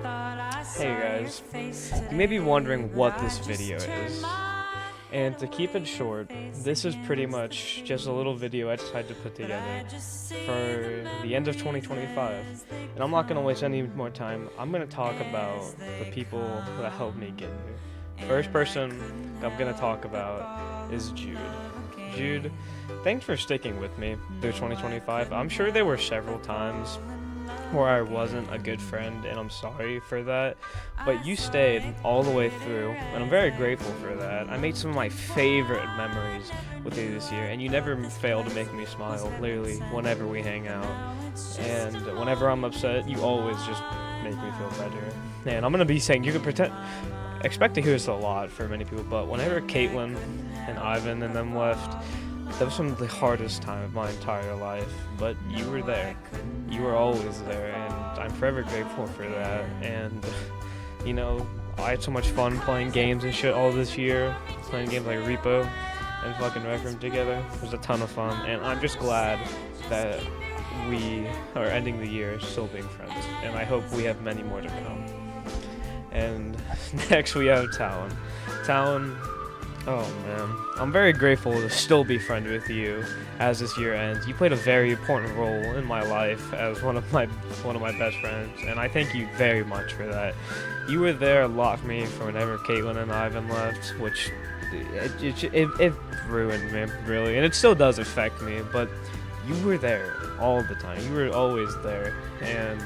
Hey guys, you may be wondering what this video is, and to keep it short, this is pretty much just a little video I decided to put together for the end of 2025, and I'm not going to waste any more time. I'm going to talk about the people that helped me get here. First person I'm going to talk about is Jude. Jude, thanks for sticking with me through 2025. I'm sure there were several times where I wasn't a good friend, and I'm sorry for that, but you stayed all the way through, and I'm very grateful for that. I made some of my favorite memories with you this year, and you never fail to make me smile, literally, whenever we hang out. And whenever I'm upset, you always just make me feel better. And I'm gonna be saying, you can expect to hear this a lot for many people, but whenever Caitlin and Ivan and them left, that was some of the hardest time of my entire life, but you were there. You were always there, and I'm forever grateful for that. And, you know, I had so much fun playing games and shit all this year, playing games like Repo and fucking Rec Room together. It was a ton of fun, and I'm just glad that we are ending the year still being friends, and I hope we have many more to come. And next we have Talon. Talon, oh man, I'm very grateful to still be friends with you as this year ends. You played a very important role in my life as one of my best friends, and I thank you very much for that. You were there a lot for me for whenever Caitlin and Ivan left, which it ruined me really, and it still does affect me. But you were there all the time. You were always there, and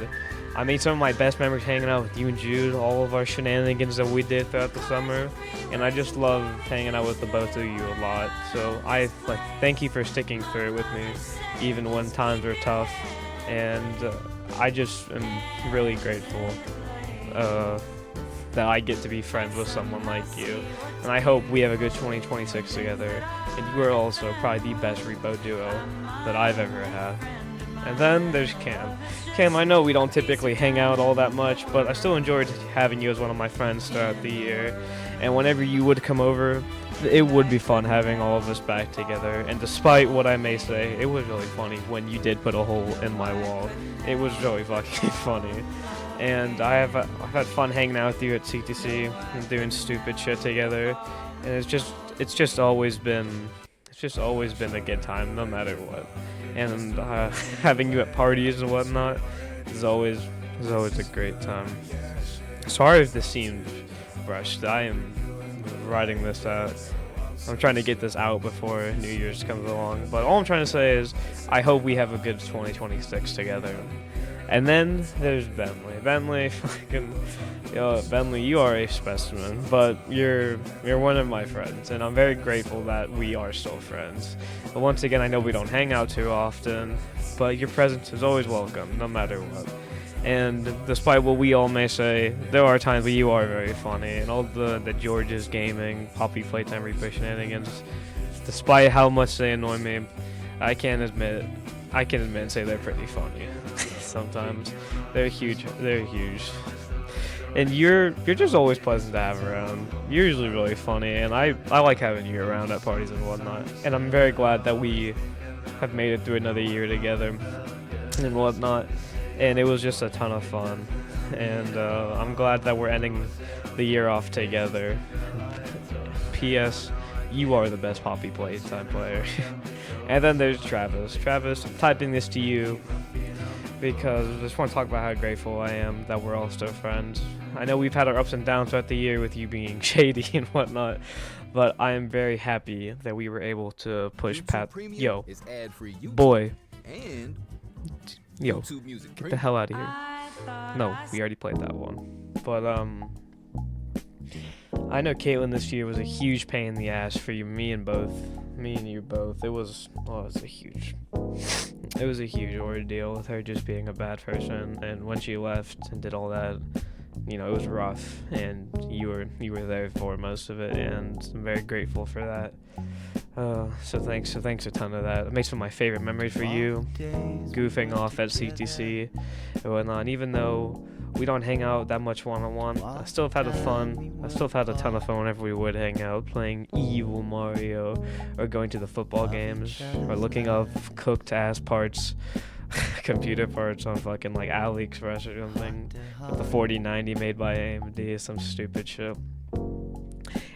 I made some of my best memories hanging out with you and Jude, all of our shenanigans that we did throughout the summer, and I just love hanging out with the both of you a lot. So I thank you for sticking through it with me, even when times were tough, and I just am really grateful that I get to be friends with someone like you, and I hope we have a good 2026 together. And you are also probably the best repo duo that I've ever had. And then there's Cam. Cam, I know we don't typically hang out all that much, but I still enjoyed having you as one of my friends throughout the year. And whenever you would come over, it would be fun having all of us back together. And despite what I may say, it was really funny when you did put a hole in my wall. It was really fucking funny. And I've had fun hanging out with you at CTC and doing stupid shit together. And it's just always been a good time, no matter what. And having you at parties and whatnot is always a great time. Sorry if this seems rushed. I am writing this out. I'm trying to get this out before New Year's comes along. But all I'm trying to say is I hope we have a good 2026 together. And then there's Bentley. Bentley, Bentley, you are a specimen, but you're one of my friends, and I'm very grateful that we are still friends. But once again, I know we don't hang out too often, but your presence is always welcome, no matter what. And despite what we all may say, there are times where you are very funny, and all the George's gaming, Poppy Playtime Replay shenanigans, despite how much they annoy me, I can admit and say they're pretty funny. Sometimes they're huge, and you're just always pleasant to have around. You're usually really funny, and I like having you around at parties and whatnot, and I'm very glad that we have made it through another year together and whatnot, and it was just a ton of fun, and I'm glad that we're ending the year off together. P.S. You are the best Poppy Playtime player. And then there's Travis. Travis, I'm typing this to you because I just want to talk about how grateful I am that we're all still friends. I know we've had our ups and downs throughout the year with you being shady and whatnot, but I am very happy that we were able to push past. Yo, boy. Yo, get the hell out of here. No, we already played that one. But, I know Caitlin this year was a huge pain in the ass for me and you both. It was a huge ordeal with her just being a bad person, and when she left and did all that, it was rough, and you were there for most of it, and I'm very grateful for that. So thanks a ton of that. It makes some of my favorite memories for you, goofing off at CTC and whatnot. And even though we don't hang out that much one-on-one, I still have had a ton of fun whenever we would hang out, playing evil Mario, or going to the football games, or looking up cooked ass parts computer parts on fucking like AliExpress or something with the 4090 made by AMD, some stupid shit.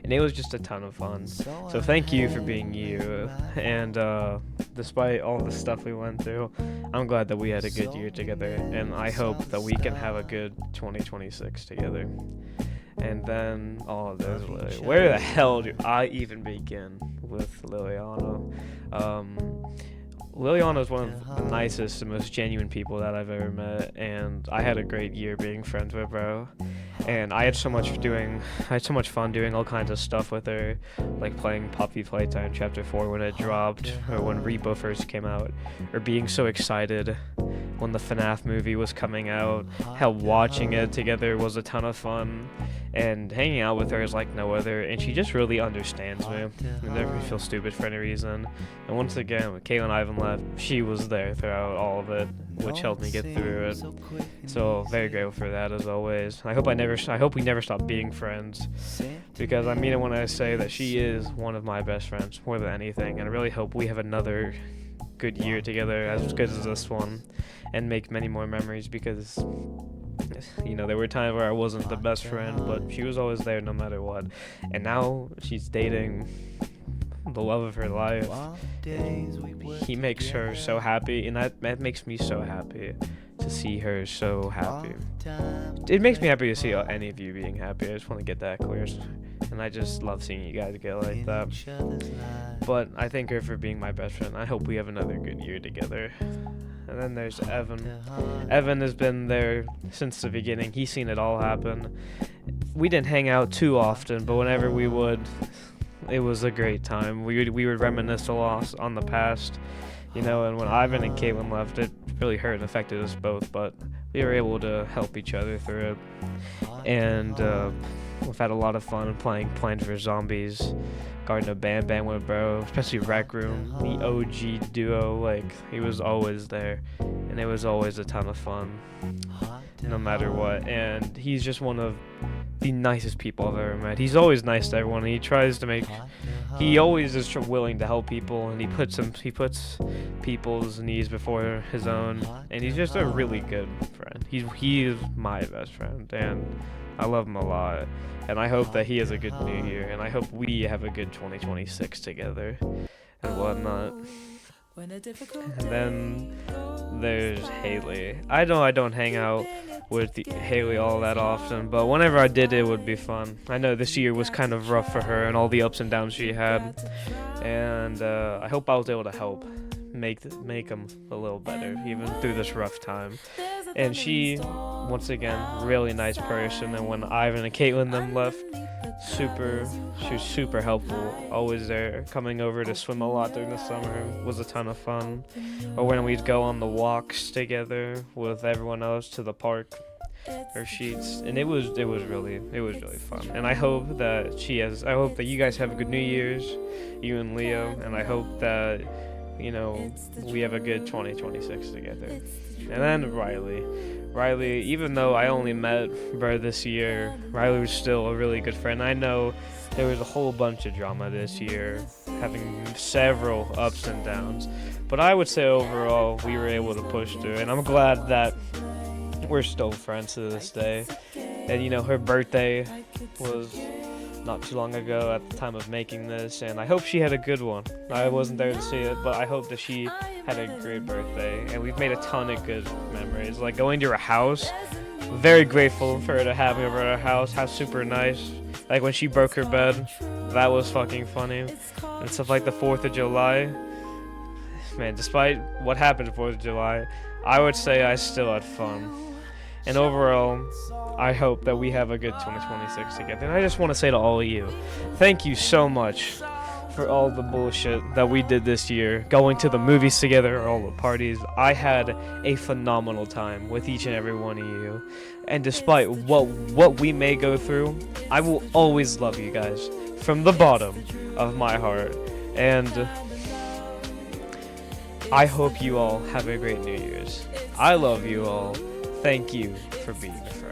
And it was just a ton of fun. So thank you for being you. And despite all the stuff we went through, I'm glad that we had a good year together. And I hope that we can have a good 2026 together. And then, oh, there's Lily. Where the hell do I even begin with Liliana? Liliana is one of the nicest and most genuine people that I've ever met, and I had a great year being friends with her. And I had so much fun doing all kinds of stuff with her, like playing Puppy Playtime Chapter 4 when it dropped, or when Rebo first came out, or being so excited when the FNAF movie was coming out. Hell, watching it together was a ton of fun, and hanging out with her is like no other, and she just really understands me and never feel stupid for any reason. And once again, when Caitlin Ivan left, she was there throughout all of it, which helped me get through it. So very grateful for that as always. I hope we never stop being friends, because I mean it when I say that she is one of my best friends more than anything, and I really hope we have another good year together as good as this one, and make many more memories, because you know, there were times where I wasn't the best friend, but she was always there no matter what. And now she's dating the love of her life. He makes her so happy, and that makes me so happy to see her so happy. It makes me happy to see any of you being happy. I just want to get that clear. And I just love seeing you guys get like that. But I thank her for being my best friend. I hope we have another good year together. And then there's Evan. Evan has been there since the beginning. He's seen it all happen. We didn't hang out too often, but whenever we would, it was a great time. We would reminisce a lot on the past, you know. And when Ivan and Caitlin left, it really hurt and affected us both, but we were able to help each other through it. And we've had a lot of fun playing Plants vs. Zombies, Garden of Banban with bro, especially Rec Room, the OG duo. Like, he was always there, and it was always a ton of fun, no matter what. And he's just one of the nicest people I've ever met. He's always nice to everyone, and he tries to make, he always is willing to help people, and he puts people's needs before his own, and he's just a really good friend. He is my best friend, and I love him a lot, and I hope that he has a good new year, and I hope we have a good 2026 together and whatnot. And then there's Haley. I know I don't hang out with Haley all that often, but whenever I did, it would be fun. I know this year was kind of rough for her and all the ups and downs she had, and I hope I was able to help make them a little better even through this rough time. And she, once again, really nice person. And when Ivan and Caitlin them left, she was super helpful, always there, coming over to swim a lot during the summer. Was a ton of fun. Or when we'd go on the walks together with everyone else to the park or Sheets, and it was really fun. And I hope that you guys have a good New Year's, you and Leo, and I hope that, you know, we have a good 2026 together. And then Riley, even though I only met her this year, Riley was still a really good friend. I know there was a whole bunch of drama this year, having several ups and downs, but I would say overall we were able to push through, and I'm glad that we're still friends to this day. And you know, her birthday was not too long ago at the time of making this, and I hope she had a good one. I wasn't there to see it, but I hope that she had a great birthday, and we've made a ton of good memories, like going to her house. Very grateful for her to have me over at her house. How super nice. Like when she broke her bed, that was fucking funny. And stuff like the 4th of July. Man, despite what happened the 4th of July, I would say I still had fun. And overall, I hope that we have a good 2026 together. And I just want to say to all of you, thank you so much for all the bullshit that we did this year, going to the movies together, all the parties. I had a phenomenal time with each and every one of you. And despite what we may go through, I will always love you guys from the bottom of my heart. And I hope you all have a great New Year's. I love you all. Thank you for being here.